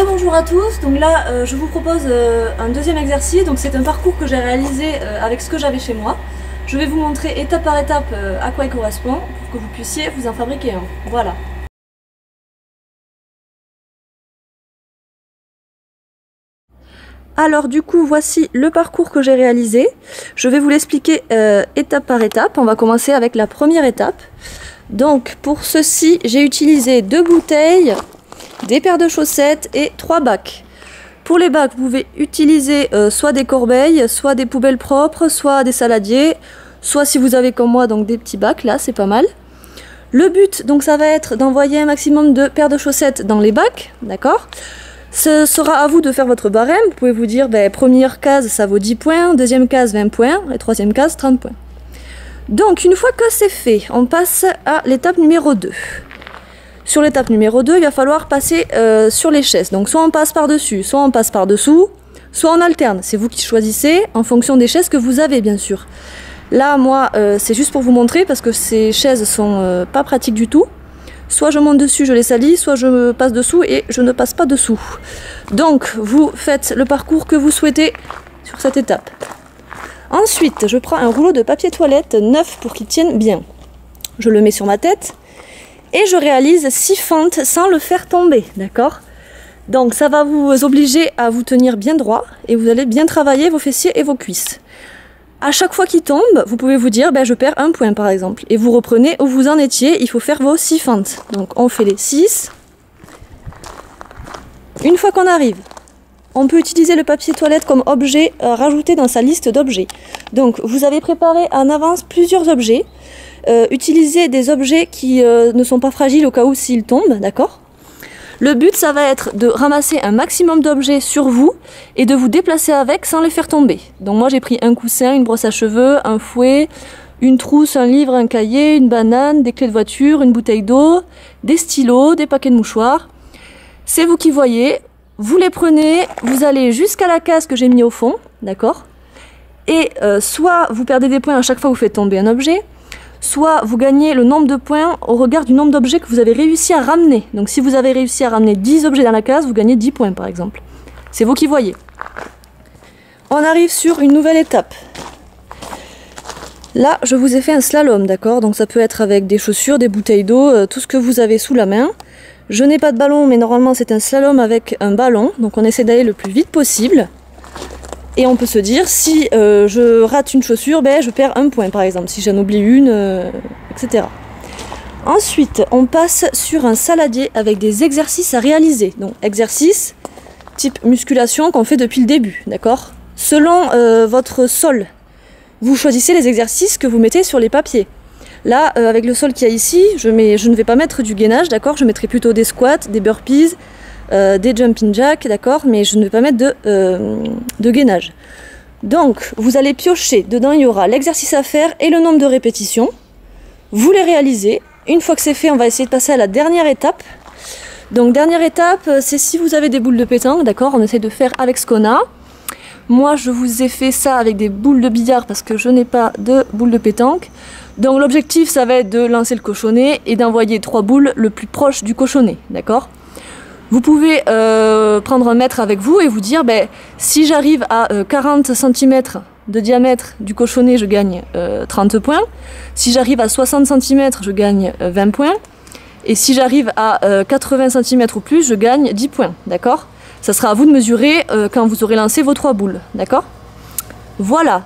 Rebonjour à tous, donc là je vous propose un deuxième exercice, donc c'est un parcours que j'ai réalisé avec ce que j'avais chez moi. Je vais vous montrer étape par étape à quoi il correspond pour que vous puissiez vous en fabriquer un. Voilà. Alors du coup voici le parcours que j'ai réalisé. Je vais vous l'expliquer étape par étape. On va commencer avec la première étape. Donc pour ceci j'ai utilisé 2 bouteilles, des paires de chaussettes et 3 bacs. Pour les bacs, vous pouvez utiliser soit des corbeilles, soit des poubelles propres, soit des saladiers, soit si vous avez comme moi donc des petits bacs, là c'est pas mal. Le but donc ça va être d'envoyer un maximum de paires de chaussettes dans les bacs, d'accord? Ce sera à vous de faire votre barème. Vous pouvez vous dire, première case ça vaut 10 points, deuxième case 20 points et troisième case 30 points. Donc une fois que c'est fait, on passe à l'étape numéro 2. Sur l'étape numéro 2, il va falloir passer sur les chaises. Donc soit on passe par-dessus, soit on passe par-dessous, soit on alterne. C'est vous qui choisissez en fonction des chaises que vous avez, bien sûr. Là, moi, c'est juste pour vous montrer parce que ces chaises sont pas pratiques du tout. Soit je monte dessus, je les salis, soit je passe dessous et je ne passe pas dessous. Donc, vous faites le parcours que vous souhaitez sur cette étape. Ensuite, je prends un rouleau de papier toilette neuf pour qu'il tienne bien. Je le mets sur ma tête. Et je réalise 6 fentes sans le faire tomber, d'accord? Donc ça va vous obliger à vous tenir bien droit et vous allez bien travailler vos fessiers et vos cuisses. À chaque fois qu'il tombe, vous pouvez vous dire, je perds 1 point par exemple. Et vous reprenez où vous en étiez, il faut faire vos 6 fentes. Donc on fait les 6. Une fois qu'on arrive, on peut utiliser le papier toilette comme objet rajouté dans sa liste d'objets. Donc vous avez préparé en avance plusieurs objets. Utilisez des objets qui ne sont pas fragiles au cas où s'ils tombent, d'accord? Le but, ça va être de ramasser un maximum d'objets sur vous et de vous déplacer avec sans les faire tomber. Donc moi j'ai pris un coussin, une brosse à cheveux, un fouet, une trousse, un livre, un cahier, une banane, des clés de voiture, une bouteille d'eau, des stylos, des paquets de mouchoirs. C'est vous qui voyez, vous les prenez, vous allez jusqu'à la case que j'ai mis au fond, d'accord? Et soit vous perdez des points à chaque fois que vous faites tomber un objet, soit vous gagnez le nombre de points au regard du nombre d'objets que vous avez réussi à ramener. Donc si vous avez réussi à ramener 10 objets dans la case, vous gagnez 10 points par exemple. C'est vous qui voyez. On arrive sur une nouvelle étape. Là, je vous ai fait un slalom, d'accord? Donc ça peut être avec des chaussures, des bouteilles d'eau, tout ce que vous avez sous la main. Je n'ai pas de ballon, mais normalement c'est un slalom avec un ballon. Donc on essaie d'aller le plus vite possible. Et on peut se dire, si je rate une chaussure, je perds 1 point par exemple, si j'en oublie une, etc. Ensuite, on passe sur un saladier avec des exercices à réaliser. Donc exercices type musculation qu'on fait depuis le début, d'accord? Selon votre sol, vous choisissez les exercices que vous mettez sur les papiers. Là, avec le sol qu'il y a ici, je ne vais pas mettre du gainage, d'accord? Je mettrai plutôt des squats, des burpees, des jumping jacks, d'accord, mais je ne vais pas mettre de gainage. Donc, vous allez piocher. Dedans, il y aura l'exercice à faire et le nombre de répétitions. Vous les réalisez. Une fois que c'est fait, on va essayer de passer à la dernière étape. Donc, dernière étape, c'est si vous avez des boules de pétanque, d'accord, on essaie de faire avec ce qu'on a. Moi, je vous ai fait ça avec des boules de billard parce que je n'ai pas de boules de pétanque. Donc, l'objectif, ça va être de lancer le cochonnet et d'envoyer 3 boules le plus proche du cochonnet, d'accord? Vous pouvez prendre un mètre avec vous et vous dire, si j'arrive à 40 cm de diamètre du cochonnet, je gagne 30 points. Si j'arrive à 60 cm, je gagne 20 points. Et si j'arrive à 80 cm ou plus, je gagne 10 points, d'accord? Ça sera à vous de mesurer quand vous aurez lancé vos 3 boules, d'accord? Voilà.